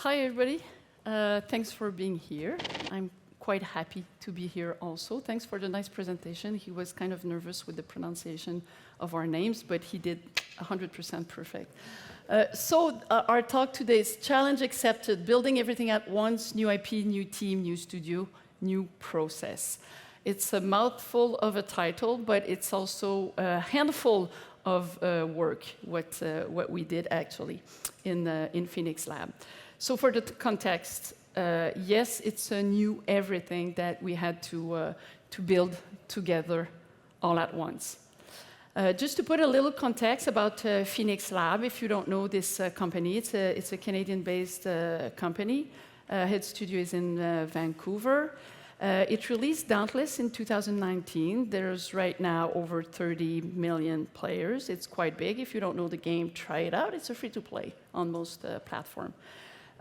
Hi, everybody. Thanks for being here. I'm quite happy to be here also. Thanks for the nice presentation. He was kind of nervous with the pronunciation of our names, but he did 100% perfect. Our talk today is Challenge Accepted, Building Everything at Once, New IP, New Team, New Studio, New Process. It's a mouthful of a title, but it's also a handful of work, what we did actually in Phoenix Lab. So for the context, yes, it's a new everything that we had to build together all at once. Just to put a little context about Phoenix Lab, if you don't know this company, it's a Canadian-based company. Head studio is in Vancouver. It released Dauntless in 2019. There's right now over 30 million players. It's quite big. If you don't know the game, try it out. It's a free-to-play on most platforms.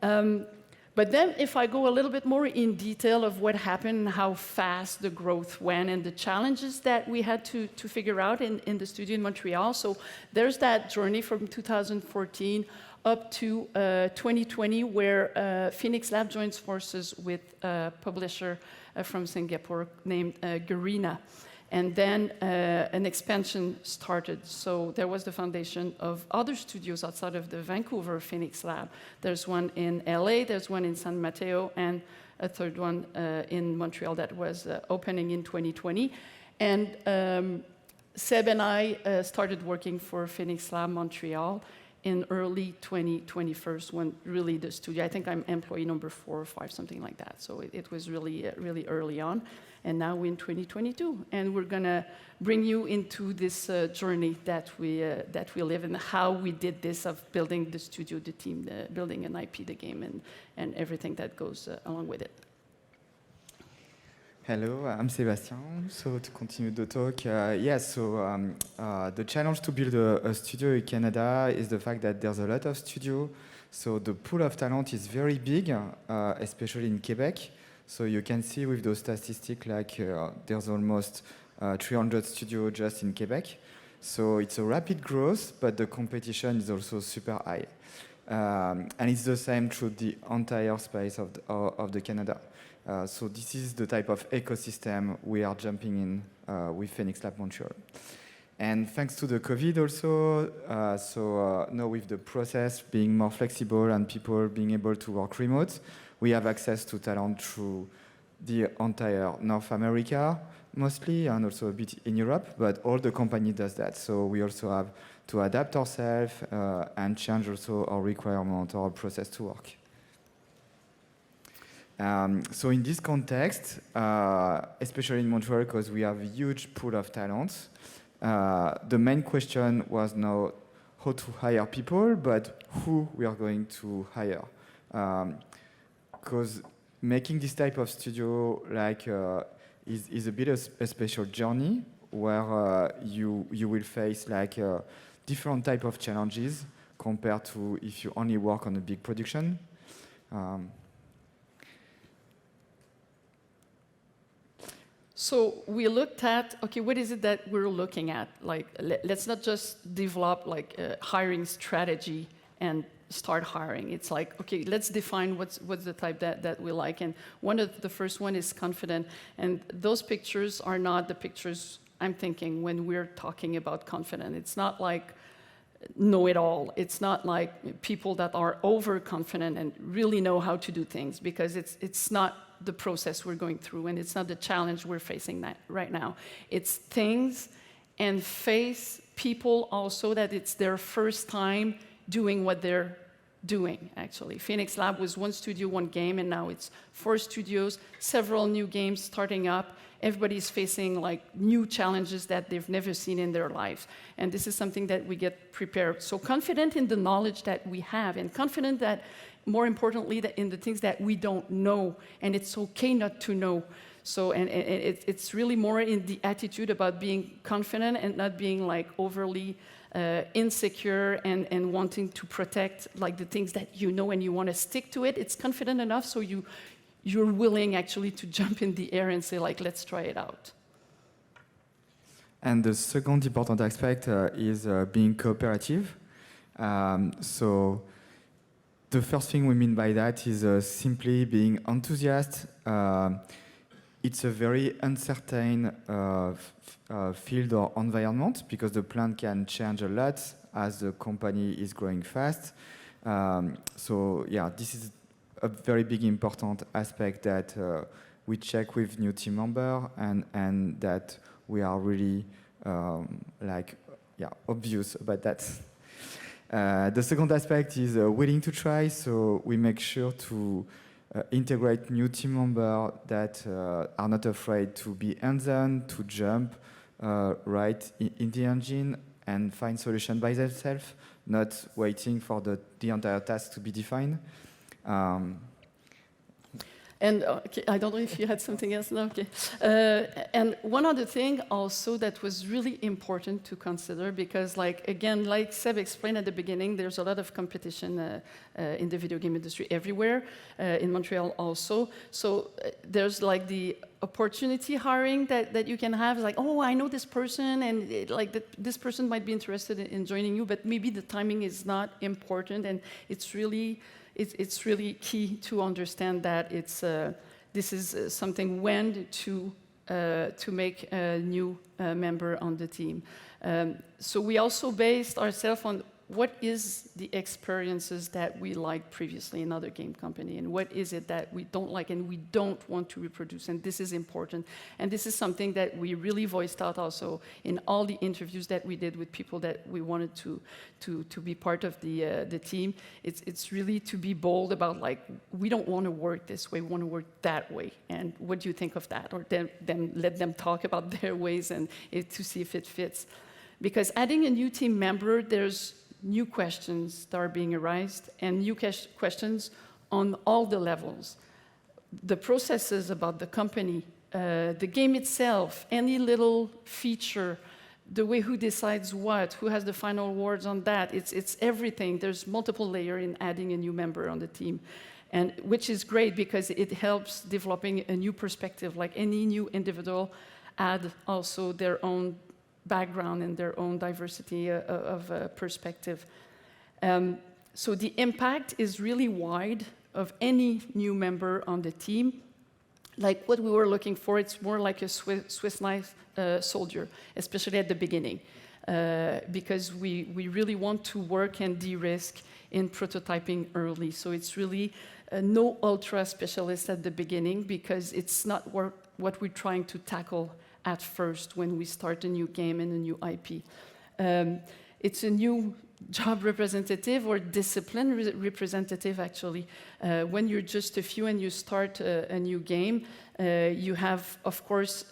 But then if I go a little bit more in detail of what happened and how fast the growth went and the challenges that we had to figure out in the studio in Montreal. So there's that journey from 2014 up to 2020 where Phoenix Lab joins forces with a publisher from Singapore named Garena. And then an expansion started. So there was the foundation of other studios outside of the Vancouver Phoenix Lab. There's one in LA, there's one in San Mateo, and a third one in Montreal that was opening in 2020. And Seb and I started working for Phoenix Lab Montreal in early 2021, when really the studio, I think I'm employee number 4 or 5, something like that. So it was really, really early on. And now we're in 2022, and we're gonna bring you into this journey that we live in, how we did this of building the studio, the team, building an IP, the game, and everything that goes along with it. Hello, I'm Sebastien. So to continue the talk, the challenge to build a studio in Canada is the fact that there's a lot of studios. So the pool of talent is very big, especially in Quebec. So you can see with those statistics, like there's almost 300 studios just in Quebec. So it's a rapid growth, but the competition is also super high. And it's the same through the entire space of the Canada. So this is the type of ecosystem we are jumping in with Phoenix Lab Montreal. And thanks to the COVID also, now with the process being more flexible and people being able to work remote, we have access to talent through the entire North America, mostly, and also a bit in Europe, but all the company does that. So we also have to adapt ourselves and change also our requirement, our process to work. So in this context, especially in Montreal, because we have a huge pool of talents, the main question was now how to hire people, but who we are going to hire. Because making this type of studio is a bit of a special journey where you will face different type of challenges compared to if you only work on a big production. So we looked at, okay, what is it that we're looking at? Let's not just develop a hiring strategy and start hiring. It's like, okay, let's define what's the type that we like. And one of the first one is confident. And those pictures are not the pictures I'm thinking when we're talking about confident. It's not like know-it-all. It's not like people that are overconfident and really know how to do things, because it's not the process we're going through, and it's not the challenge we're facing right now. It's things and face people also that it's their first time doing what they're doing, actually. Phoenix Lab was 1 studio, 1 game, and now it's 4 studios, several new games starting up. Everybody's facing new challenges that they've never seen in their lives. And this is something that we get prepared. So confident in the knowledge that we have, and confident that, more importantly, that in the things that we don't know, and it's okay not to know. So, and it's really more in the attitude about being confident and not being overly insecure and wanting to protect the things that you know and you want to stick to it. It's confident enough so you're willing actually to jump in the air and say let's try it out. And the second important aspect is being cooperative. So The first thing we mean by that is simply being enthusiastic. It's a very uncertain field or environment because the plan can change a lot as the company is growing fast. So yeah, this is a very big important aspect that we check with new team member and that we are really obvious about that. The second aspect is willing to try, so we make sure to integrate new team members that are not afraid to be hands-on, to jump right in the engine and find solution by themselves, not waiting for the entire task to be defined. And okay, I don't know if you had something else. No, okay. And one other thing also that was really important to consider, because again, like Seb explained at the beginning, there's a lot of competition in the video game industry everywhere, in Montreal also. So there's the opportunity hiring that you can have, oh, I know this person, and this person might be interested in joining you, but maybe the timing is not important, and it's really key to understand that this is something when to make a new member on the team. So we also based ourselves on what is the experiences that we liked previously in other game company, and what is it that we don't like and we don't want to reproduce, and this is important. And this is something that we really voiced out also in all the interviews that we did with people that we wanted to be part of the team. It's really to be bold about we don't want to work this way, we want to work that way, and what do you think of that? Or then let them talk about their ways and to see if it fits. Because adding a new team member, there's new questions that are being raised, and new questions on all the levels. The processes about the company, the game itself, any little feature, the way who decides what, who has the final words on that, it's everything. There's multiple layers in adding a new member on the team, and which is great because it helps developing a new perspective. Like any new individual add also their own background and their own diversity of perspective. So the impact is really wide of any new member on the team. Like what we were looking for, it's more like a Swiss knife soldier, especially at the beginning, because we really want to work and de-risk in prototyping early. So it's really no ultra specialist at the beginning, because it's not what we're trying to tackle at first when we start a new game and a new IP. It's a new job representative or discipline representative, actually. When you're just a few and you start a new game, you have, of course,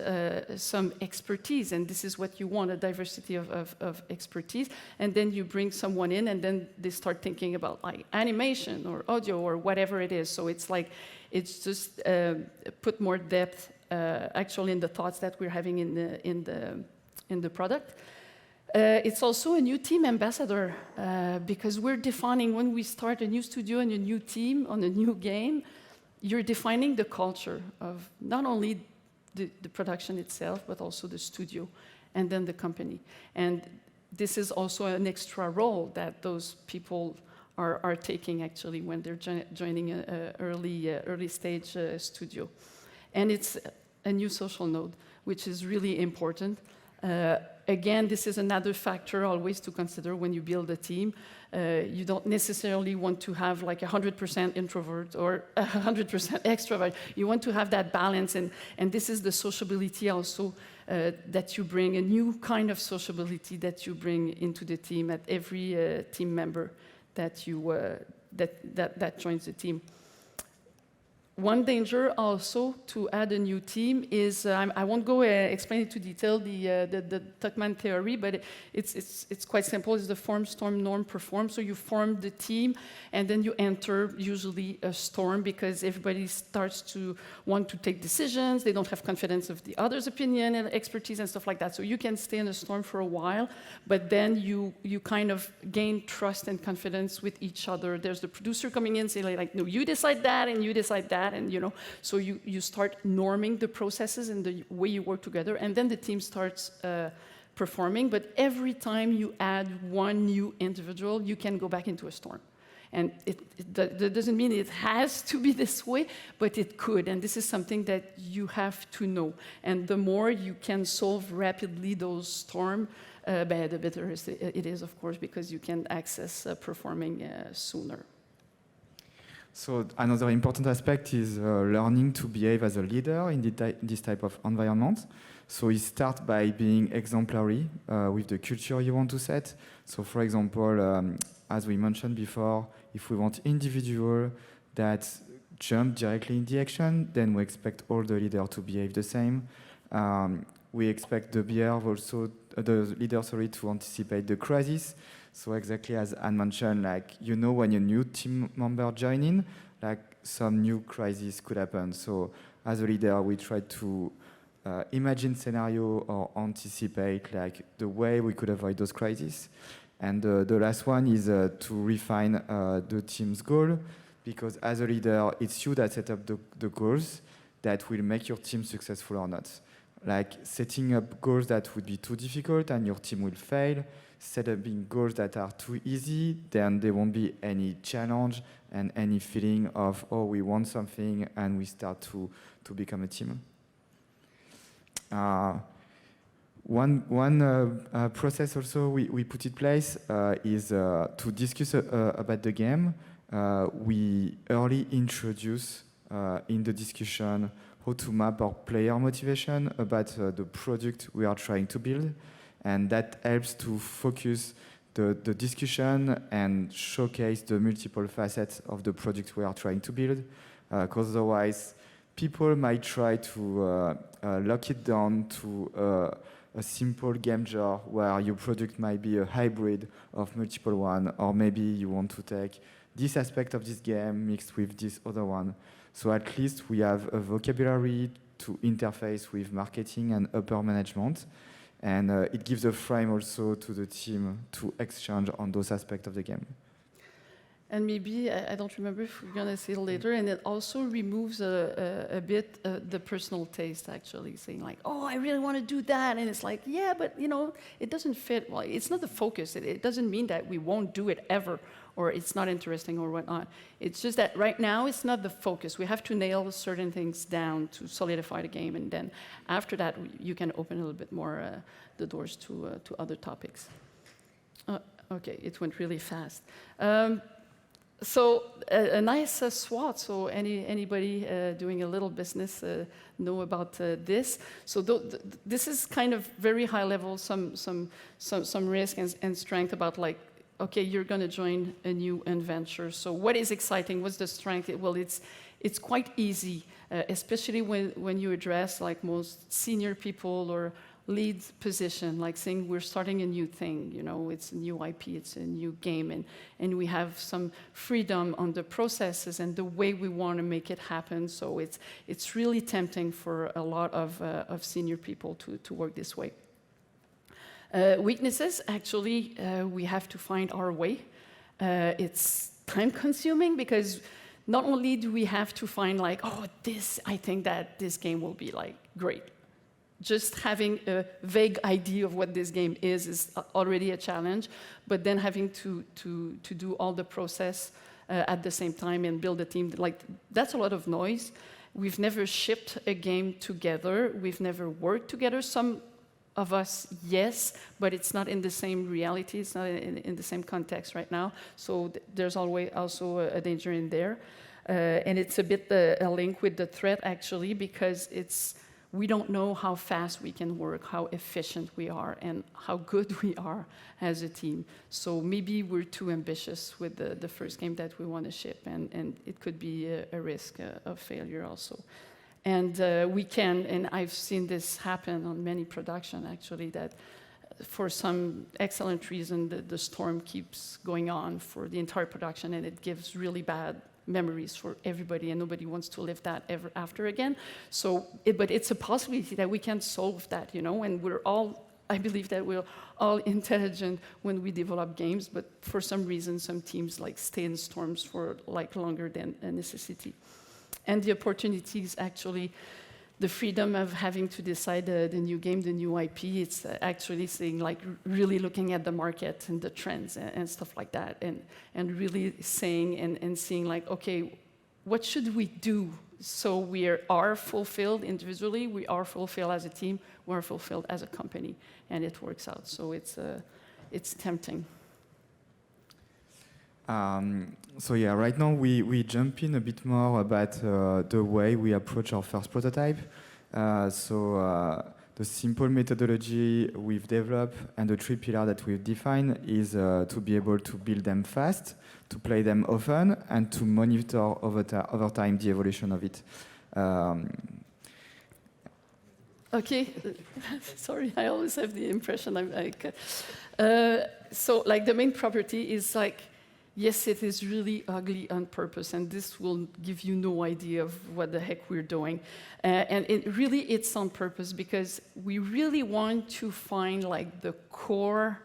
some expertise, and this is what you want, a diversity of expertise. And then you bring someone in, and then they start thinking about animation or audio or whatever it is. So it's just put more depth actually in the thoughts that we're having in the product. It's also a new team ambassador, because we're defining, when we start a new studio and a new team on a new game, you're defining the culture of not only the production itself, but also the studio and then the company. And this is also an extra role that those people are taking, actually, when they're joining an early stage studio. And it's a new social node, which is really important. Again, this is another factor always to consider when you build a team. You don't necessarily want to have 100% introvert or 100% extrovert. You want to have that balance, and this is the sociability also that you bring, a new kind of sociability that you bring into the team at every team member that joins the team. One danger also to add a new team is, I won't go explain it to detail, the Tuckman theory, but it's quite simple. It's the form, storm, norm, perform. So you form the team, and then you enter usually a storm, because everybody starts to want to take decisions. They don't have confidence of the other's opinion and expertise and stuff like that. So you can stay in a storm for a while, but then you kind of gain trust and confidence with each other. There's the producer coming in saying no, you decide that, and you decide that. And so you start norming the processes and the way you work together, and then the team starts performing. But every time you add one new individual, you can go back into a storm. And that doesn't mean it has to be this way, but it could. And this is something that you have to know. And the more you can solve rapidly those storms, the better it is, of course, because you can access performing sooner. So another important aspect is learning to behave as a leader in this type of environment. So you start by being exemplary with the culture you want to set. So for example, as we mentioned before, if we want individual that jump directly in the action, then we expect all the leaders to behave the same. We expect the leader to anticipate the crisis. So exactly as Anne mentioned, like, you know, when a new team member join in, like some new crisis could happen. So as a leader, we try to imagine scenario or anticipate like the way we could avoid those crises. And the last one is to refine the team's goal, because as a leader, it's you that set up the goals that will make your team successful or not. Like setting up goals that would be too difficult and your team will fail. Setting goals that are too easy, then there won't be any challenge and any feeling of, oh, we want something, and we start to become a team. One process also we put in place is to discuss about the game. We early introduce in the discussion how to map our player motivation about the product we are trying to build. And that helps to focus the discussion and showcase the multiple facets of the product we are trying to build. Because otherwise, people might try to lock it down to a simple game jar where your product might be a hybrid of multiple one, or maybe you want to take this aspect of this game mixed with this other one. So at least we have a vocabulary to interface with marketing and upper management. And it gives a frame also to the team to exchange on those aspects of the game. And maybe, I don't remember if we're going to say it later, and it also removes a bit the personal taste, actually, saying like, oh, I really want to do that. And it's like, yeah, but, you know, it doesn't fit. Well, it's not the focus. It doesn't mean that we won't do it ever, or it's not interesting or whatnot. It's just that right now it's not the focus. We have to nail certain things down to solidify the game, and then after that you can open a little bit more the doors to other topics. Okay, it went really fast. So a nice SWOT. So anybody doing a little business know about this. So this is kind of very high level, some risk and strength about like, okay, you're going to join a new adventure. So what is exciting? What's the strength? Well, it's quite easy, especially when you address like most senior people or lead position, like saying we're starting a new thing, you know, it's a new IP, it's a new game, and we have some freedom on the processes and the way we want to make it happen. So it's really tempting for a lot of senior people to work this way. Weaknesses, actually, we have to find our way. It's time-consuming because not only do we have to find like, oh, I think that this game will be like great. Just having a vague idea of what this game is already a challenge, but then having to do all the process at the same time and build a team, like that's a lot of noise. We've never shipped a game together. We've never worked together. Some of us, yes, but it's not in the same reality. It's not in the same context right now. So there's always also a danger in there. And it's a bit a link with the threat, actually, because we don't know how fast we can work, how efficient we are, and how good we are as a team. So maybe we're too ambitious with the first game that we want to ship, and it could be a risk of failure also. And we can, and I've seen this happen on many productions, actually, that for some excellent reason, the storm keeps going on for the entire production, and it gives really bad memories for everybody, and nobody wants to live that ever after again. So, but it's a possibility that we can solve that, you know, and I believe that we're all intelligent when we develop games, but for some reason, some teams like stay in storms for like longer than a necessity. And the opportunities, actually, the freedom of having to decide the new game, the new IP. It's actually saying like really looking at the market and the trends and stuff like that, and really saying and seeing like, okay, what should we do so we are fulfilled individually, we are fulfilled as a team, we are fulfilled as a company, and it works out. So it's tempting. So yeah, right now we jump in a bit more about the way we approach our first prototype. The simple methodology we've developed and the 3 pillars that we've defined is to be able to build them fast, to play them often, and to monitor over time the evolution of it. Okay, sorry, I always have the impression I'm like... so like the main property is like, yes, it is really ugly on purpose, and this will give you no idea of what the heck we're doing. And it's on purpose because we really want to find like the core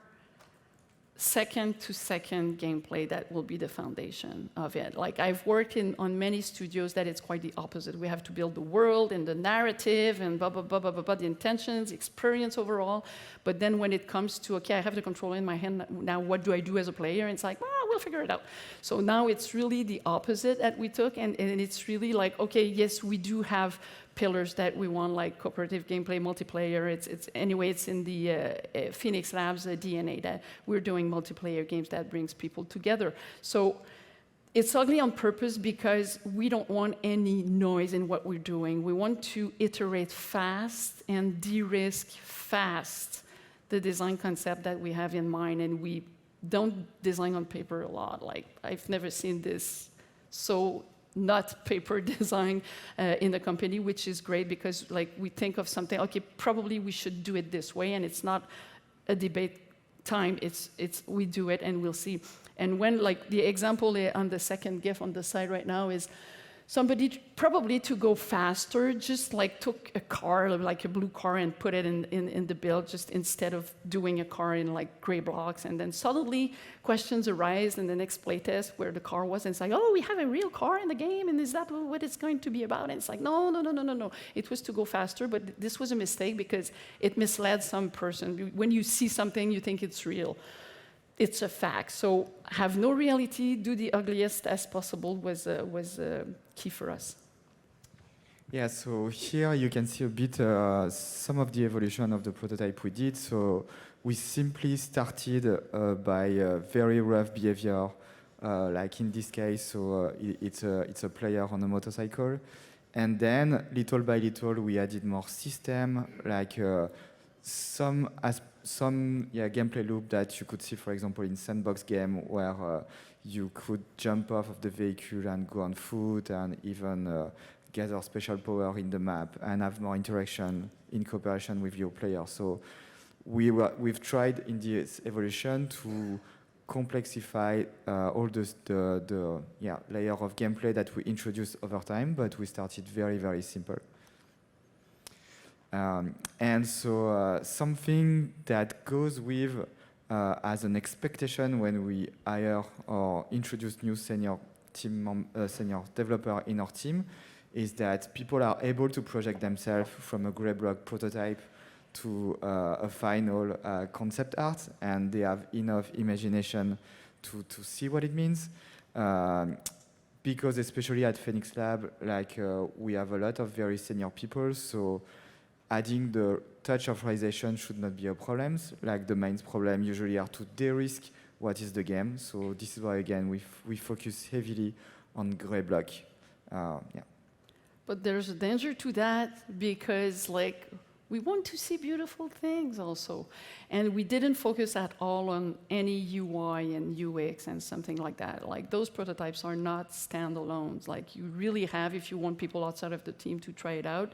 second-to-second gameplay that will be the foundation of it. Like I've worked on many studios that it's quite the opposite. We have to build the world and the narrative and blah, blah, blah, blah, blah, blah, the intentions, experience overall. But then when it comes to, okay, I have the controller in my hand, now what do I do as a player? And it's like, well, we'll figure it out. So now it's really the opposite that we took, and it's really like, okay, yes, we do have pillars that we want, like cooperative gameplay, multiplayer. It's in the Phoenix Labs DNA that we're doing multiplayer games that brings people together. So it's ugly on purpose because we don't want any noise in what we're doing. We want to iterate fast and de-risk fast the design concept that we have in mind, and we don't design on paper a lot. Like I've never seen this so not paper design in the company, which is great because like we think of something, okay, probably we should do it this way, and it's not a debate time, it's we do it and we'll see. And when like the example on the second GIF on the side right now is somebody probably to go faster just like took a car, like a blue car, and put it in the build just instead of doing a car in like gray blocks. And then suddenly questions arise in the next playtest where the car was, and it's like, oh, we have a real car in the game, and is that what it's going to be about? And it's like, no. It was to go faster, but this was a mistake because it misled some person. When you see something, you think it's real. It's a fact. So have no reality, do the ugliest as possible was key for us. Yeah, so here you can see a bit some of the evolution of the prototype we did. So we simply started by very rough behavior, like in this case, so it's a player on a motorcycle. And then little by little we added more system, like some gameplay loop that you could see, for example, in sandbox game where you could jump off of the vehicle and go on foot and even gather special power in the map and have more interaction in cooperation with your player. So we've tried in this evolution to complexify all the layer of gameplay that we introduced over time, but we started very, very simple. And so something that goes with as an expectation when we hire or introduce new senior developer in our team is that people are able to project themselves from a gray block prototype to a final concept art, and they have enough imagination to see what it means. Because especially at Phoenix Lab, like we have a lot of very senior people, so adding the touch of realization should not be a problem. Like the main problem usually are to de-risk what is the game. So this is why, again, we focus heavily on gray block. But there's a danger to that because like we want to see beautiful things also. And we didn't focus at all on any UI and UX and something like that. Like those prototypes are not standalones. Like you really have, if you want people outside of the team to try it out,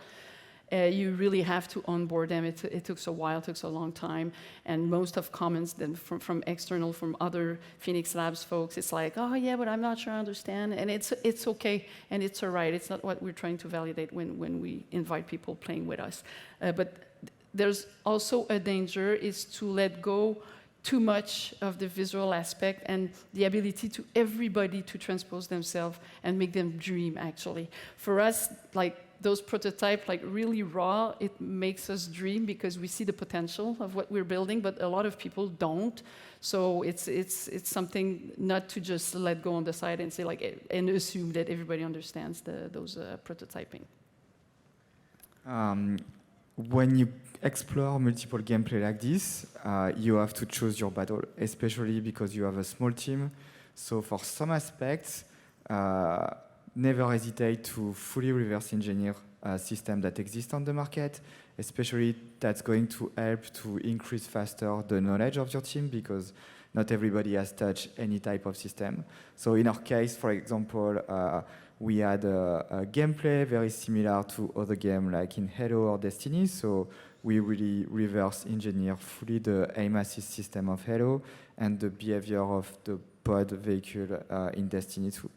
you really have to onboard them. It took a while, it took a long time, and most of comments then from external, from other Phoenix Labs folks, it's like, oh yeah, but I'm not sure I understand, and it's okay, and it's all right. It's not what we're trying to validate when we invite people playing with us. But there's also a danger is to let go too much of the visual aspect and the ability to everybody to transpose themselves and make them dream, actually. For us, like, those prototypes, like really raw, it makes us dream because we see the potential of what we're building, but a lot of people don't. So it's something not to just let go on the side and say like, and assume that everybody understands those prototyping. When you explore multiple gameplay like this, you have to choose your battle, especially because you have a small team. So for some aspects, never hesitate to fully reverse engineer a system that exists on the market, especially that's going to help to increase faster the knowledge of your team because not everybody has touched any type of system. So in our case, for example, we had a gameplay very similar to other games like in Halo or Destiny. So we really reverse engineer fully the aim assist system of Halo and the behavior of the pod vehicle in Destiny 2.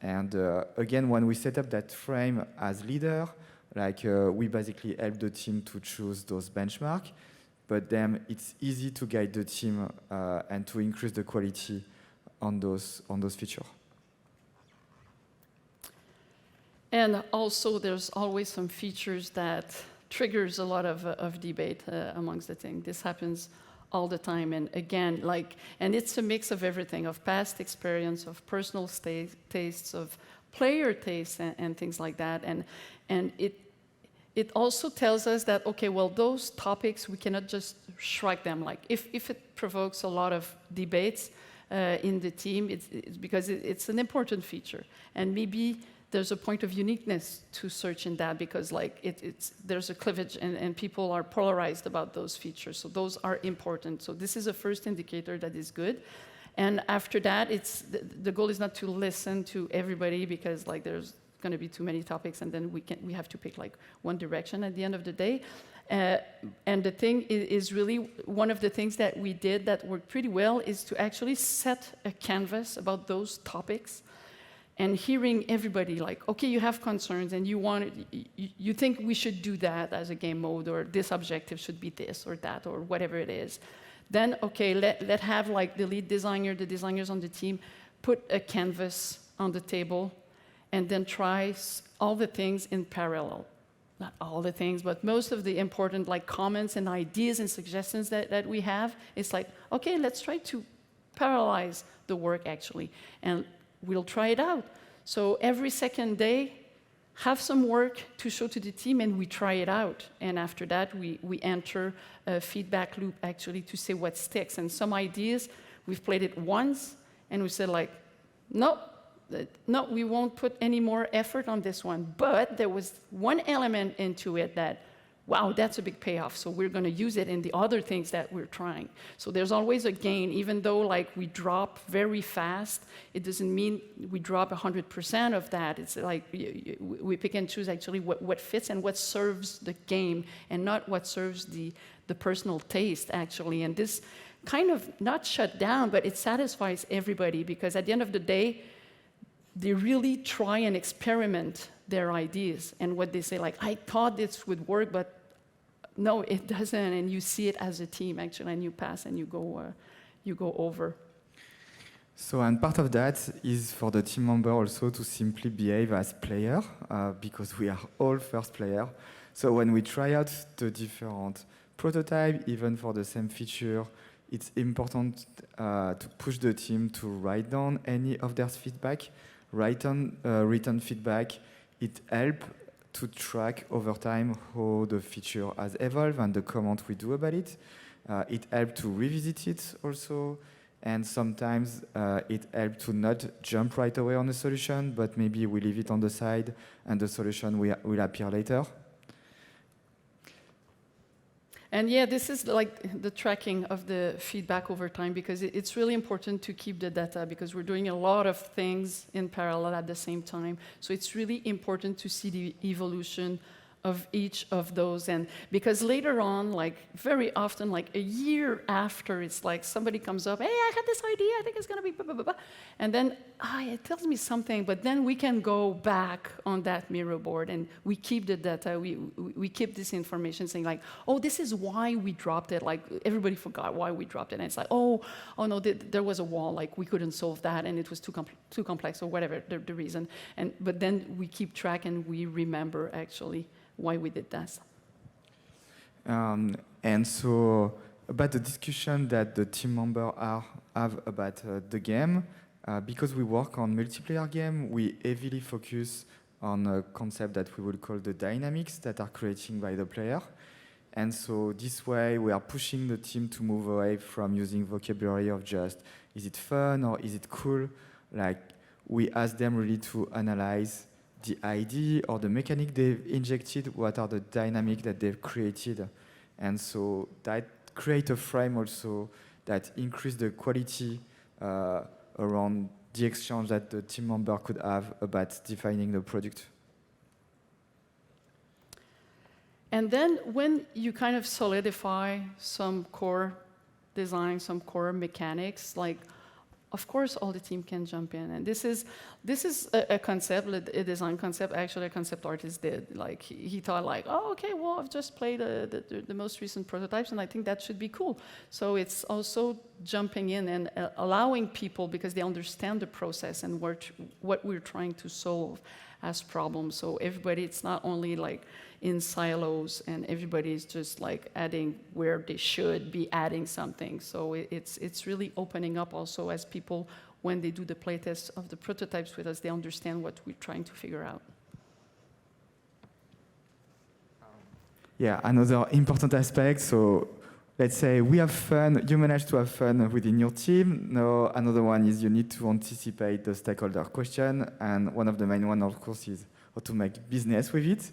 And again, when we set up that frame as leader, like we basically help the team to choose those benchmarks, but then it's easy to guide the team and to increase the quality on those features. And also, there's always some features that triggers a lot of debate amongst the team. This happens all the time, and again, and it's a mix of everything, of past experience, of personal tastes, of player tastes, and things like that. And it also tells us that, okay, well, those topics, we cannot just shrug them. Like, if it provokes a lot of debates in the team, it's because it's an important feature. And maybe there's a point of uniqueness to search in that because there's a cleavage and people are polarized about those features. So those are important. So this is a first indicator that is good. And after that, the goal is not to listen to everybody because there's going to be too many topics and then we have to pick one direction at the end of the day. And the thing is really one of the things that we did that worked pretty well is to actually set a canvas about those topics. And hearing everybody okay, you have concerns and you think we should do that as a game mode or this objective should be this or that or whatever it is. Then, okay, let have the lead designer, the designers on the team, put a canvas on the table and then try all the things in parallel. Not all the things, but most of the important comments and ideas and suggestions that we have. It's okay, let's try to parallelize the work actually. And we'll try it out. So every second day, have some work to show to the team and we try it out. And after that, we enter a feedback loop actually to see what sticks. And some ideas, we've played it once and we said no, we won't put any more effort on this one. But there was one element into it that, wow, that's a big payoff. So we're going to use it in the other things that we're trying. So there's always a gain, even though we drop very fast. It doesn't mean we drop 100% of that. It's we pick and choose actually what fits and what serves the game, and not what serves the personal taste actually. And this kind of not shut down, but it satisfies everybody because at the end of the day, they really try and experiment their ideas and what they say, I thought this would work, but no, it doesn't, and you see it as a team actually, and you pass and you go over. So, and part of that is for the team member also to simply behave as player, because we are all first player. So when we try out the different prototype, even for the same feature, it's important to push the team to write down any of their feedback, write on written feedback. It helps to track over time how the feature has evolved and the comment we do about it. It helps to revisit it also, and sometimes it helps to not jump right away on a solution, but maybe we leave it on the side and the solution will appear later. And yeah, this is the tracking of the feedback over time because it's really important to keep the data because we're doing a lot of things in parallel at the same time. So it's really important to see the evolution of each of those. And because later on, like very often, like a year after, it's like somebody comes up, hey, I had this idea, I think it's gonna be blah, blah, blah, blah. And then it tells me something, but then we can go back on that mirror board and we keep the data, we keep this information saying like, oh, this is why we dropped it. Like everybody forgot why we dropped it. And it's like, oh no, there was a wall, like we couldn't solve that and it was too complex or whatever the reason. But then we keep track and we remember actually why we did that. And so about the discussion that the team members have about the game, because we work on multiplayer game, we heavily focus on a concept that we would call the dynamics that are created by the player. And so this way we are pushing the team to move away from using vocabulary of just, is it fun or is it cool? Like we ask them really to analyze the idea or the mechanic they've injected, what are the dynamics that they've created. And so that create a frame also that increase the quality around the exchange that the team member could have about defining the product. And then when you kind of solidify some core design, some core mechanics, like of course, all the team can jump in, and this is a concept, a design concept. Actually, a concept artist did. Like he thought, like, oh, okay, well, I've just played the most recent prototypes, and I think that should be cool. So it's also jumping in and allowing people, because they understand the process and what we're trying to solve as problems. So everybody, it's not only like in silos, and everybody is just like adding where they should be adding something. So it's really opening up also as people, when they do the playtests of the prototypes with us, they understand what we're trying to figure out. Yeah, another important aspect. So let's say we have fun, you manage to have fun within your team. Now, another one is you need to anticipate the stakeholder question. And one of the main ones, of course, is how to make business with it.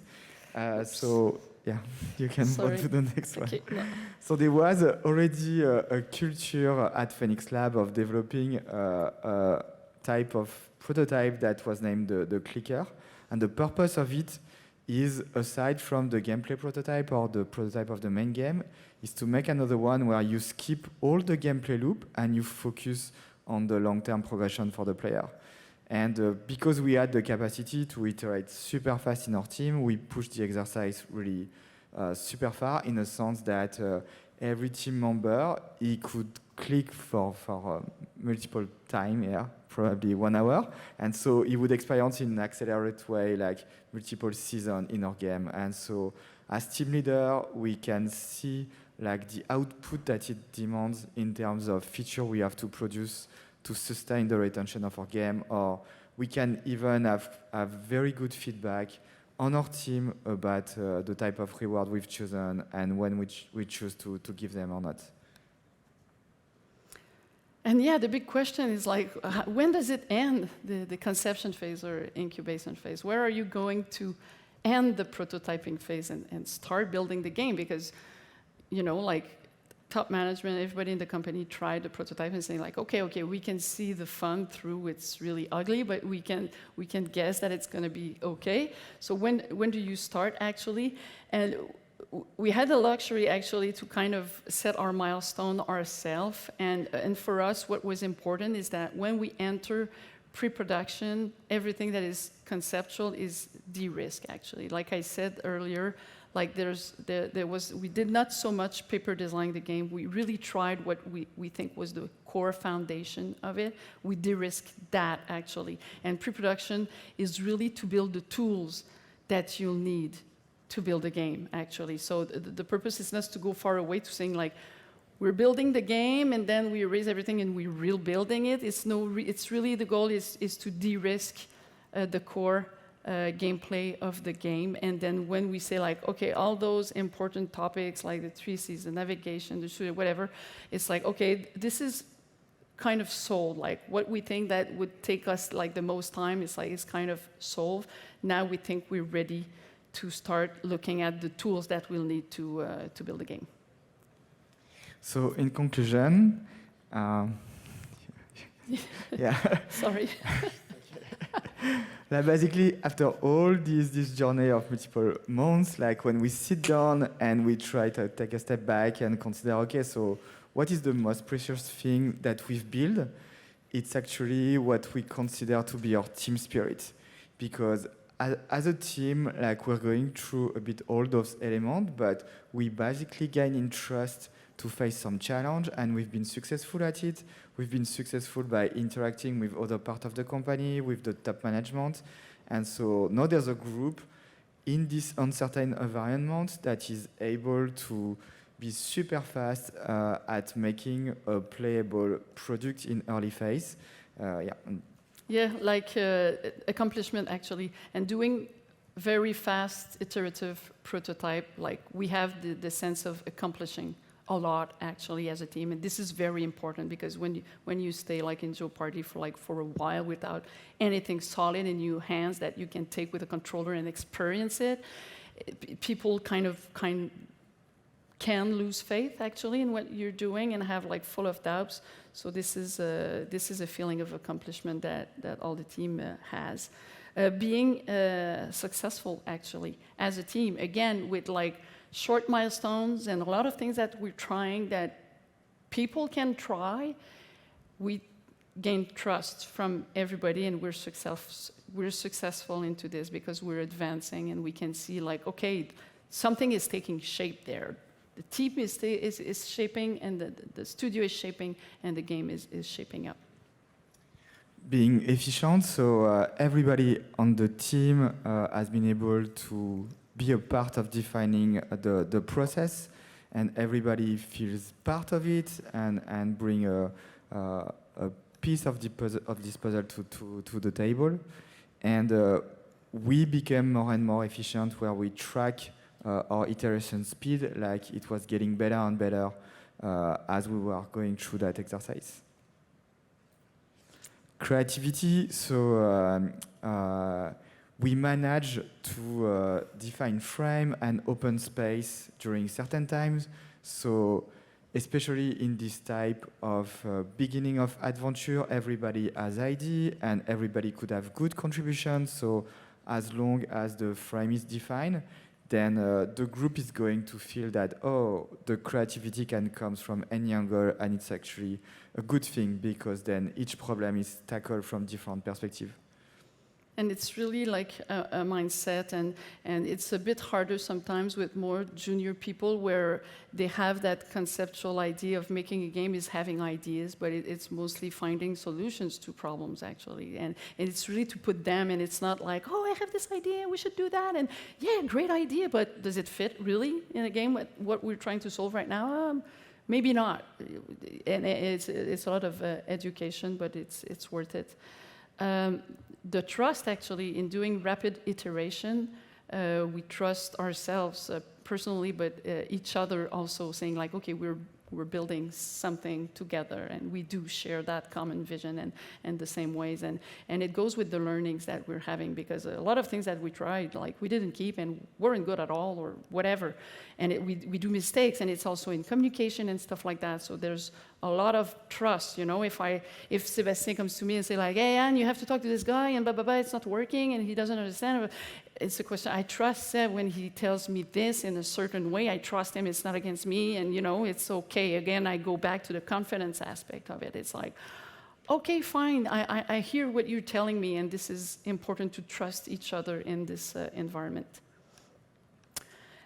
So, yeah, you can move on to the next one. No. So there was already a culture at Phoenix Lab of developing a type of prototype that was named the clicker. And the purpose of it is, aside from the gameplay prototype or the prototype of the main game, is to make another one where you skip all the gameplay loop and you focus on the long-term progression for the player. And because we had the capacity to iterate super fast in our team, we pushed the exercise really super far, in a sense that every team member, he could click for multiple time, probably 1 hour. And so he would experience in an accelerated way, like multiple seasons in our game. And so as team leader, we can see like the output that it demands in terms of feature we have to produce to sustain the retention of our game, or we can even have very good feedback on our team about the type of reward we've chosen and when we choose to give them or not. And yeah, the big question is like, when does it end, the conception phase or incubation phase? Where are you going to end the prototyping phase and start building the game? Because, you know, like, top management, everybody in the company tried the prototype and saying like, okay, we can see the fun through, it's really ugly, but we can guess that it's gonna be okay. So when do you start actually? And we had the luxury actually to kind of set our milestone ourselves. And for us, what was important is that when we enter pre-production, everything that is conceptual is de-risk actually. Like I said earlier, like we did not so much paper design the game. We really tried what we think was the core foundation of it. We de-risked that actually. And pre-production is really to build the tools that you'll need to build a game actually. So the purpose is not to go far away to saying like, we're building the game and then we erase everything and we're rebuilding it. It's really the goal is to de-risk the core gameplay of the game. And then when we say like, okay, all those important topics like the 3Cs, the navigation, the shooter, whatever, it's like, okay, this is kind of solved. Like what we think that would take us like the most time is like, it's kind of solved. Now we think we're ready to start looking at the tools that we'll need to build a game. So in conclusion, yeah. Sorry. Like basically, after all this journey of multiple months, like when we sit down and we try to take a step back and consider, okay, so what is the most precious thing that we've built? It's actually what we consider to be our team spirit. Because as a team, like we're going through a bit all those elements, but we basically gain in trust to face some challenge, and we've been successful at it. We've been successful by interacting with other parts of the company, with the top management. And so now there's a group in this uncertain environment that is able to be super fast at making a playable product in early phase. Yeah, like accomplishment actually, and doing very fast iterative prototype, like we have the sense of accomplishing a lot actually as a team, and this is very important because when you stay like in Jeopardy for a while without anything solid in your hands that you can take with a controller and experience it, people can lose faith actually in what you're doing and have like full of doubts. So this is a feeling of accomplishment that all the team has. Being successful actually as a team, again with like short milestones and a lot of things that we're trying that people can try, we gain trust from everybody, and we're successful into this because we're advancing and we can see like, okay, something is taking shape there. The team is shaping, and the studio is shaping, and the game is shaping up. Being efficient, so everybody on the team has been able to be a part of defining the process, and everybody feels part of it and bring a piece of this puzzle to the table. And we became more and more efficient, where we track our iteration speed, like it was getting better and better as we were going through that exercise. Creativity, so we managed to define frame and open space during certain times. So especially in this type of beginning of adventure, everybody has idea and everybody could have good contributions. So as long as the frame is defined, then the group is going to feel that, oh, the creativity can come from any angle, and it's actually a good thing because then each problem is tackled from different perspectives. And it's really like a mindset, and it's a bit harder sometimes with more junior people where they have that conceptual idea of making a game is having ideas, but it's mostly finding solutions to problems actually. And it's really to put them, and it's not like, oh, I have this idea, we should do that, and yeah, great idea, but does it fit really in a game what we're trying to solve right now? Maybe not. And it's a lot of education, but it's worth it. The trust actually in doing rapid iteration, we trust ourselves personally, but each other also saying like, okay, we're building something together, and we do share that common vision and the same ways, and it goes with the learnings that we're having, because a lot of things that we tried, like we didn't keep and weren't good at all or whatever, and we do mistakes, and it's also in communication and stuff like that. So there's a lot of trust, you know. If Sebastien comes to me and say like, hey, Anne, you have to talk to this guy, and blah blah blah, it's not working, and he doesn't understand. It's a question. I trust Seb when he tells me this in a certain way. I trust him. It's not against me, and you know, it's okay. Again, I go back to the confidence aspect of it. It's like, okay, fine. I hear what you're telling me, and this is important to trust each other in this environment.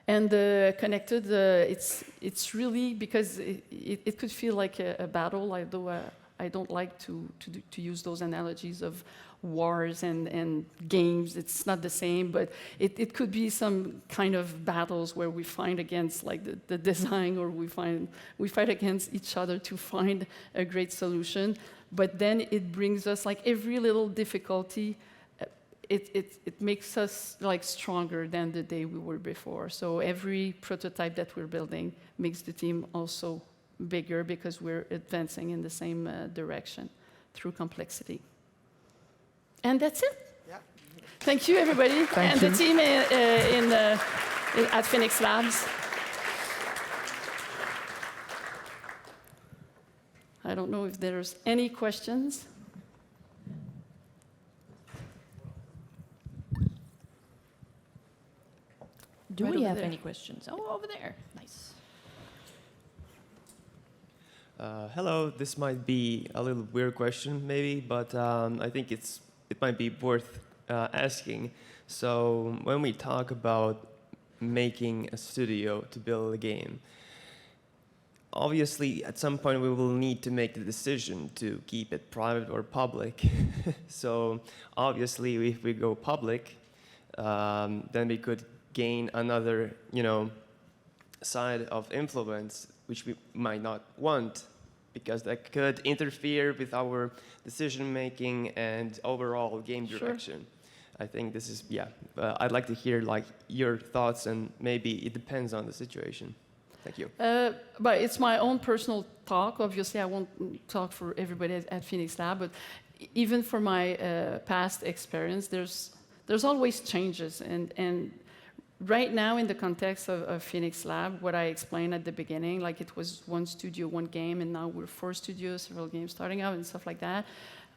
And connected, it's really because it could feel like a battle, although I don't like to use those analogies of wars and games. It's not the same, but it could be some kind of battles where we fight against like the design, or we fight against each other to find a great solution. But then it brings us like every little difficulty. It makes us like stronger than the day we were before. So every prototype that we're building makes the team also bigger, because we're advancing in the same direction through complexity. And that's it. Yeah. Thank you, everybody. Thank you. The team at Phoenix Labs. I don't know if there's any questions. Do Right we over have there. any questions? Oh, over there. Nice. Hello, this might be a little weird question maybe, but I think it might be worth asking. So when we talk about making a studio to build a game, obviously at some point we will need to make the decision to keep it private or public. So obviously if we go public, then we could gain another, side of influence which we might not want, because that could interfere with our decision making and overall game direction. I think this is, I'd like to hear like your thoughts, and maybe it depends on the situation. Thank you. But it's my own personal talk. Obviously, I won't talk for everybody at Phoenix Lab, but even for my past experience, there's always changes. And right now, in the context of Phoenix Lab, what I explained at the beginning, like it was one studio, one game, and now we're 4 studios, several games starting out and stuff like that.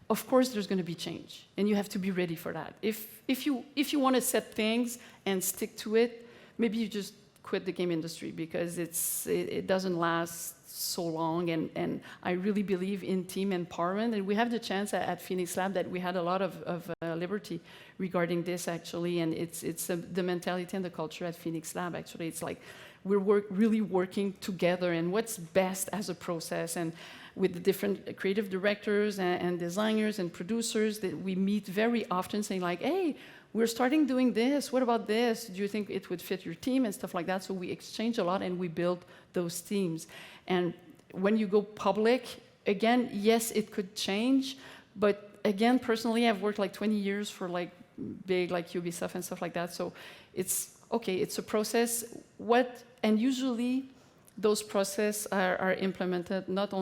Of course, there's going to be change, and you have to be ready for that. If you want to set things and stick to it, maybe you just quit the game industry, because it doesn't last so long. And I really believe in team empowerment, and we have the chance at Phoenix Lab that we had a lot of liberty regarding this actually, and it's the mentality and the culture at Phoenix Lab actually. It's like we're really working together, and what's best as a process, and with the different creative directors and designers and producers that we meet very often, saying like, hey, we're starting doing this, what about this? Do you think it would fit your team and stuff like that? So we exchange a lot and we build those teams. And when you go public, again, yes, it could change, but again, personally, I've worked like 20 years for like big like Ubisoft and stuff like that, so it's okay, it's a process. And usually those processes are implemented not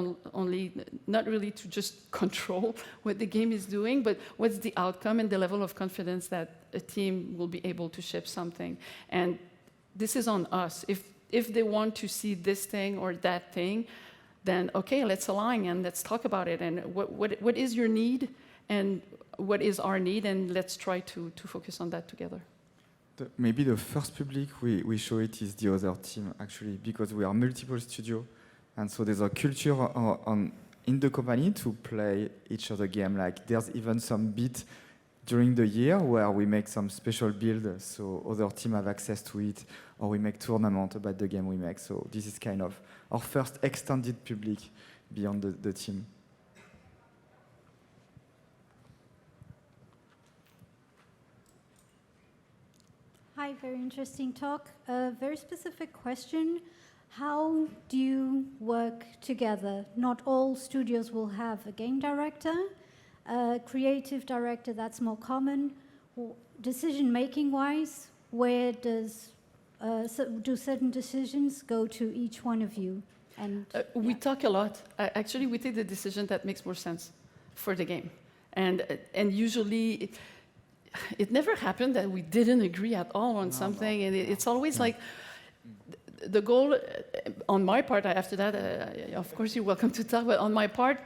really to just control what the game is doing, but what's the outcome and the level of confidence that a team will be able to ship something. And this is on us. If they want to see this thing or that thing, then okay, let's align and let's talk about it. And what is your need and what is our need, and let's try to focus on that together. Maybe the first public we show it is the other team, actually, because we are multiple studios, and so there's a culture in the company to play each other game. Like there's even some bit during the year where we make some special build, so other team have access to it, or we make tournament about the game we make. So this is kind of our first extended public beyond the team. Hi, very interesting talk. A very specific question. How do you work together? Not all studios will have a game director, a creative director, that's more common. Decision-making wise, where do certain decisions go to each one of you? And we talk a lot. Actually, we take the decision that makes more sense for the game. And usually, it never happened that we didn't agree at all on something, and it's always like the goal. On my part, after that, of course, you're welcome to talk. But on my part,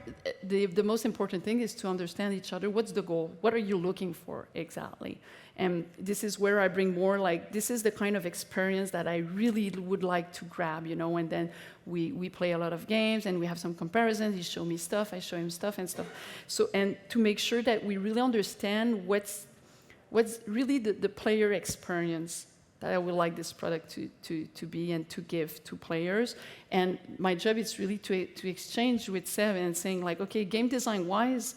the most important thing is to understand each other. What's the goal? What are you looking for exactly? And this is where I bring more like this is the kind of experience that I really would like to grab, And then we play a lot of games and we have some comparisons. He shows me stuff, I show him stuff and stuff. So and to make sure that we really understand what's really the player experience that I would like this product to be and to give to players. And my job is really to exchange with Seb and saying like, okay, game design wise,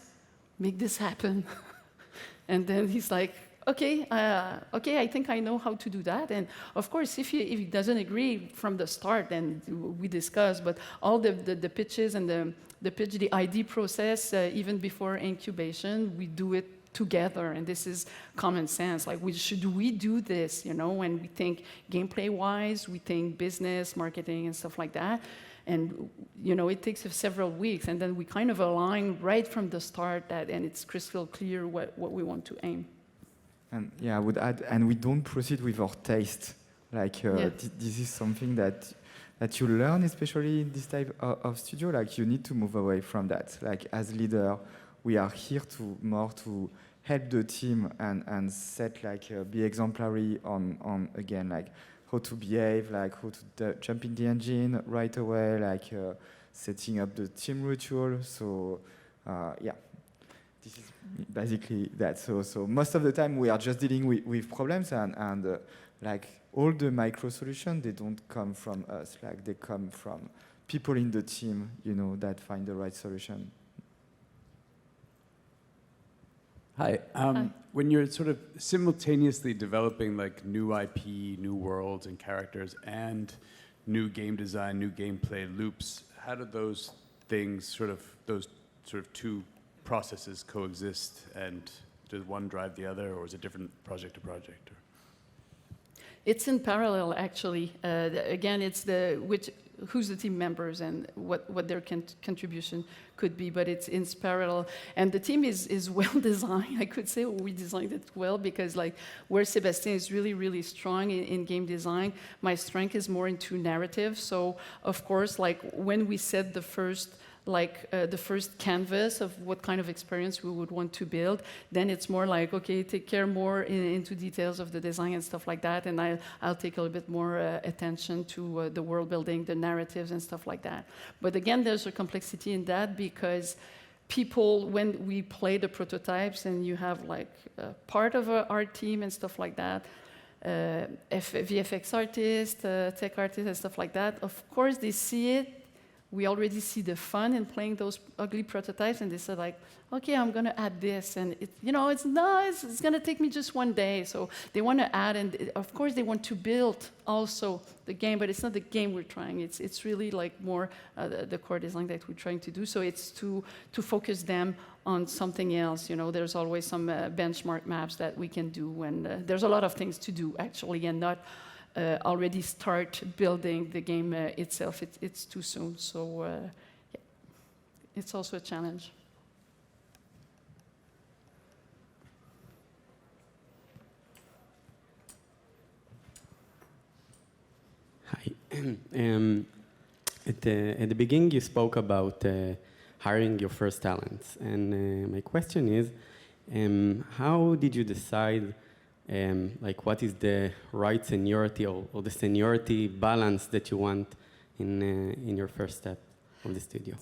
make this happen. And then he's like, okay, I think I know how to do that. And of course, if he doesn't agree from the start, then we discuss. But all the pitches and the pitch, the ID process, even before incubation, we do it together, and this is common sense. Like, should we do this? When we think gameplay-wise, we think business, marketing, and stuff like that. And it takes several weeks, and then we kind of align right from the start and it's crystal clear what we want to aim. And I would add, and we don't proceed with our taste. Like this is something that you learn, especially in this type of studio. Like you need to move away from that. Like as leader, we are here to help the team and set be exemplary on again like how to behave, like how to jump in the engine right away, like setting up the team ritual. So yeah, this is basically that. So most of the time we are just dealing with problems, and like all the micro solutions, they don't come from us, like they come from people in the team, that find the right solution. Hi. Hi. When you're sort of simultaneously developing like new IP, new worlds and characters, and new game design, new gameplay loops, how do those things those two processes coexist, and does one drive the other, or is it different project to project? Or? It's in parallel, actually. Again, it's who's the team members and what their contribution could be, but it's in parallel. And the team is well designed. I could say we designed it well, because like where Sebastien is really, really strong in game design, my strength is more into narrative. So of course, like when we set the first canvas of what kind of experience we would want to build, then it's more like, okay, take care more into details of the design and stuff like that, and I'll take a little bit more attention to the world building, the narratives and stuff like that. But again, there's a complexity in that, because people, when we play the prototypes and you have like part of our team and stuff like that, VFX artists, tech artists and stuff like that, of course they see it. We already see the fun in playing those ugly prototypes, and they said like, okay, I'm gonna add this, and it's nice, it's gonna take me just one day. So they want to add, and of course they want to build also the game, but it's not the game we're trying. It's really like more the core design that we're trying to do. So it's to focus them on something else. There's always some benchmark maps that we can do, and there's a lot of things to do actually, and not already start building the game itself. It's too soon, so yeah. It's also a challenge. Hi. At the beginning, you spoke about hiring your first talents, and my question is, how did you decide what is the right seniority or the seniority balance that you want in your first step of the studio?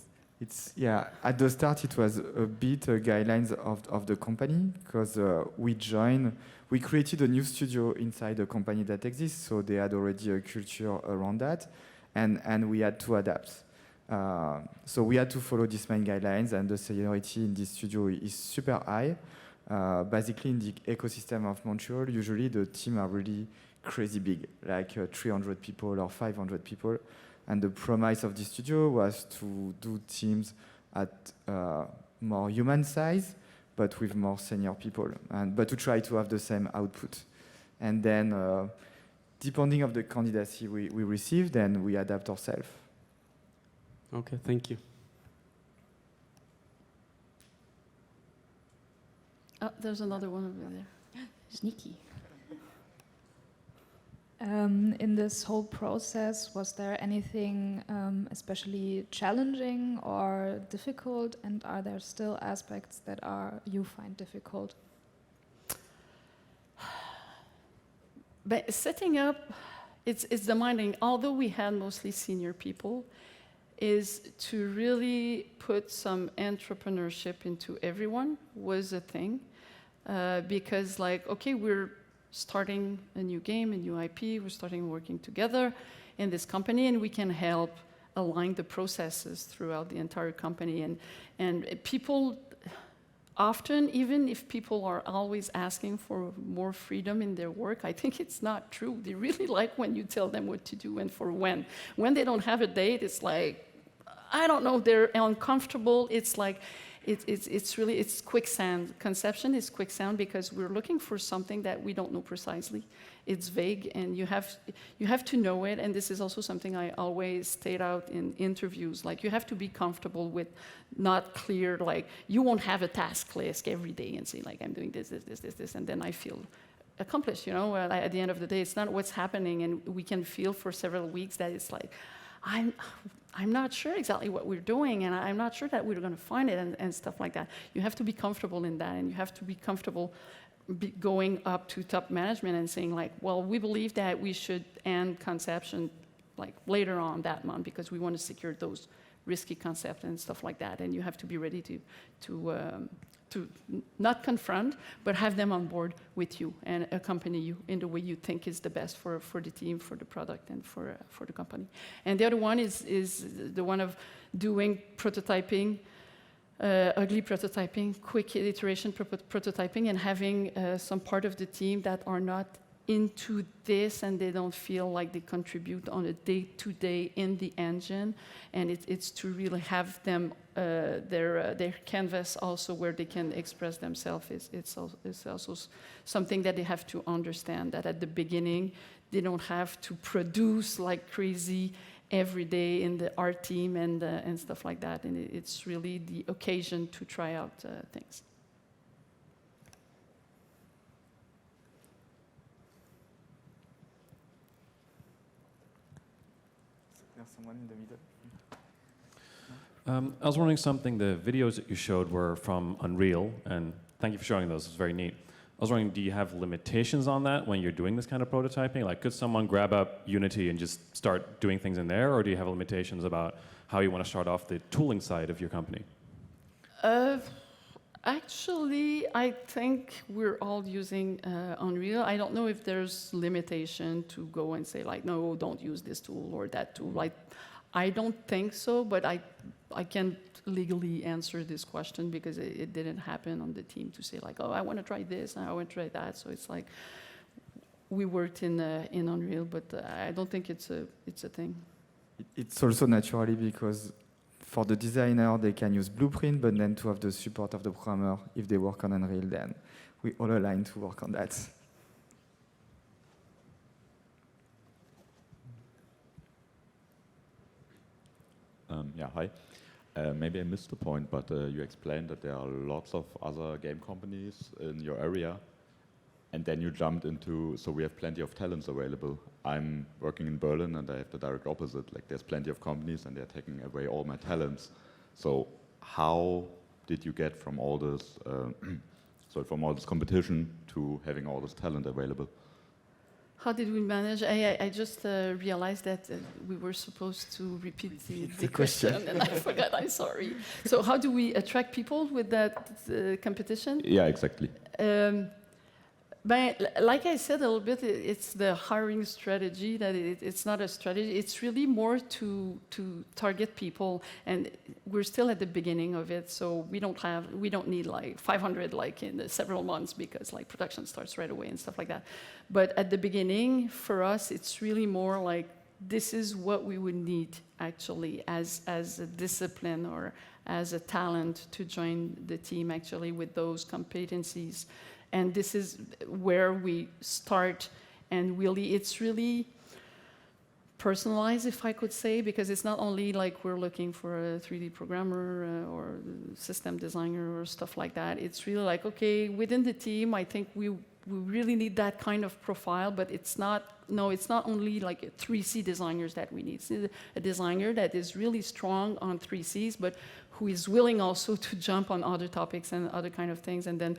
At the start it was a bit guidelines of the company, because we created a new studio inside a company that exists, so they had already a culture around that, and we had to adapt. So we had to follow these main guidelines, and the seniority in this studio is super high. Basically, in the ecosystem of Montreal, usually the team are really crazy big, like 300 people or 500 people. And the promise of the studio was to do teams at more human size, but with more senior people, but to try to have the same output. And then, depending on the candidacy we receive, then we adapt ourselves. Okay, thank you. Oh, there's another one over there. Sneaky. In this whole process, was there anything especially challenging or difficult, and are there still aspects that you find difficult? But setting up, it's demanding. Although we had mostly senior people, is to really put some entrepreneurship into everyone was a thing, because like, okay, we're starting a new game, a new IP, we're starting working together in this company, and we can help align the processes throughout the entire company. And people often, even if people are always asking for more freedom in their work, I think it's not true. They really like when you tell them what to do and for when. When they don't have a date, it's like, I don't know, they're uncomfortable. It's like, it's quicksand. Conception is quicksand, because we're looking for something that we don't know precisely. It's vague, and you have to know it. And this is also something I always state out in interviews. Like, you have to be comfortable with not clear. Like, you won't have a task list every day and say like, I'm doing this, and then I feel accomplished. At the end of the day, it's not what's happening, and we can feel for several weeks that it's like, I'm not sure exactly what we're doing, and I'm not sure that we're going to find it, and stuff like that. You have to be comfortable in that, and you have to be comfortable going up to top management and saying like, well, we believe that we should end conception like later on that month because we want to secure those risky concepts and stuff like that. And you have to be ready to not confront, but have them on board with you and accompany you in the way you think is the best for the team, for the product, and for the company. And the other one is the one of doing prototyping, ugly prototyping, quick iteration prototyping, and having some part of the team that are not into this and they don't feel like they contribute on a day-to-day in the engine. And it's to really have them, their canvas also where they can express themselves. It's also something that they have to understand, that at the beginning, they don't have to produce like crazy every day in the art team and stuff like that. And it's really the occasion to try out things. There's someone in the middle. I was wondering something, the videos that you showed were from Unreal, and thank you for showing those, it's very neat. I was wondering, do you have limitations on that when you're doing this kind of prototyping? Like, could someone grab up Unity and just start doing things in there, or do you have limitations about how you want to start off the tooling side of your company? Actually, I think we're all using Unreal. I don't know if there's limitation to go and say like, no, don't use this tool or that tool. Like, I don't think so, but I can't legally answer this question because it didn't happen on the team to say like, oh, I want to try this and I want to try that. So it's like we worked in Unreal, but I don't think it's a thing. It's also naturally because for the designer, they can use Blueprint, but then to have the support of the programmer, if they work on Unreal, then we all align to work on that. Yeah, hi. Maybe I missed the point, but you explained that there are lots of other game companies in your area, and then you jumped into, so we have plenty of talents available. I'm working in Berlin, and I have the direct opposite. Like, there's plenty of companies, and they're taking away all my talents. So how did you get from all this, from all this competition to having all this talent available? How did we manage? I just realized that we were supposed to repeat the question, and I forgot. I'm sorry. So how do we attract people with that competition? Yeah, exactly. But like I said a little bit, it's the hiring strategy that it's not a strategy. It's really more to target people, and we're still at the beginning of it. So we don't need like 500 like in several months because like production starts right away and stuff like that. But at the beginning, for us, it's really more like this is what we would need actually as a discipline or as a talent to join the team actually with those competencies. And this is where we start, and really, it's really personalized, if I could say, because it's not only like we're looking for a 3D programmer or system designer or stuff like that. It's really like, okay, within the team, I think we really need that kind of profile, but it's not only like 3C designers that we need. It's a designer that is really strong on 3Cs, but who is willing also to jump on other topics and other kind of things, and then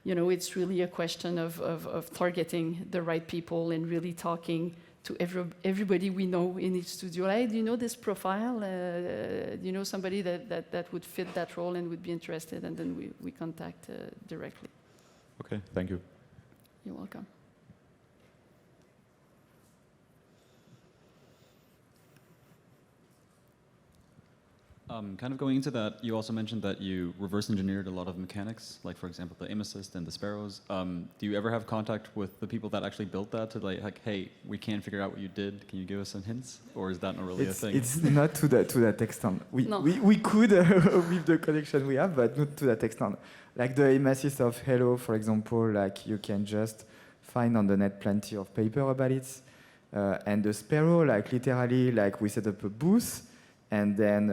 it's really a question of targeting the right people and really talking to everybody we know in each studio. Hey, do you know this profile? Do you know somebody that would fit that role and would be interested? And then we contact directly. Okay, thank you. You're welcome. Kind of going into that, you also mentioned that you reverse engineered a lot of mechanics, like for example the aim assist and the sparrows. Do you ever have contact with the people that actually built that to like, hey, we can't figure out what you did, can you give us some hints? Or is that not really a thing? It's not to that extent. We could with the connection we have, but not to that extent. Like the aim assist of Hello, for example, like you can just find on the net plenty of paper about it. And the sparrow, like literally, like we set up a booth. And then,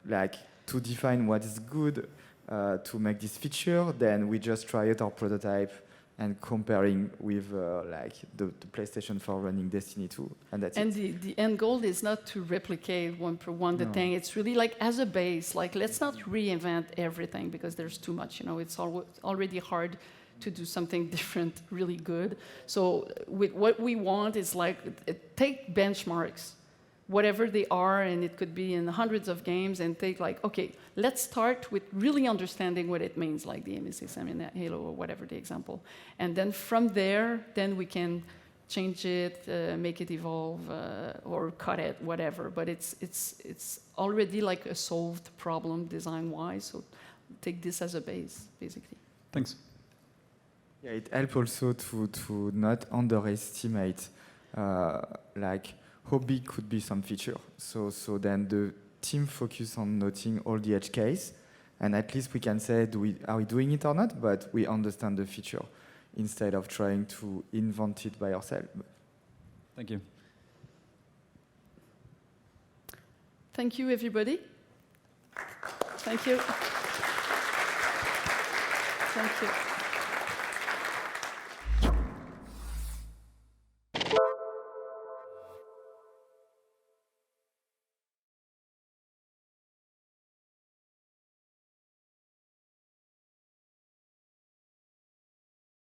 like, to define what is good to make this feature, then we just try out our prototype and comparing with, like, the PlayStation 4 running Destiny 2, and that's it. And the end goal is not to replicate one per one the thing. It's really, like, as a base. Like, let's not reinvent everything because there's too much, It's already hard to do something different, really good. So with what we want is like, take benchmarks, whatever they are, and it could be in hundreds of games, and take like, okay, let's start with really understanding what it means, like the MSS, I mean, Halo or whatever the example. And then from there, then we can change it, make it evolve, or cut it, whatever. But it's already like a solved problem design-wise, so take this as a base, basically. Thanks. Yeah, it helps also to not underestimate like how big could be some feature. So then the team focus on noting all the edge case, and at least we can say, are we doing it or not? But we understand the feature instead of trying to invent it by ourselves. Thank you. Thank you, everybody. Thank you. Thank you.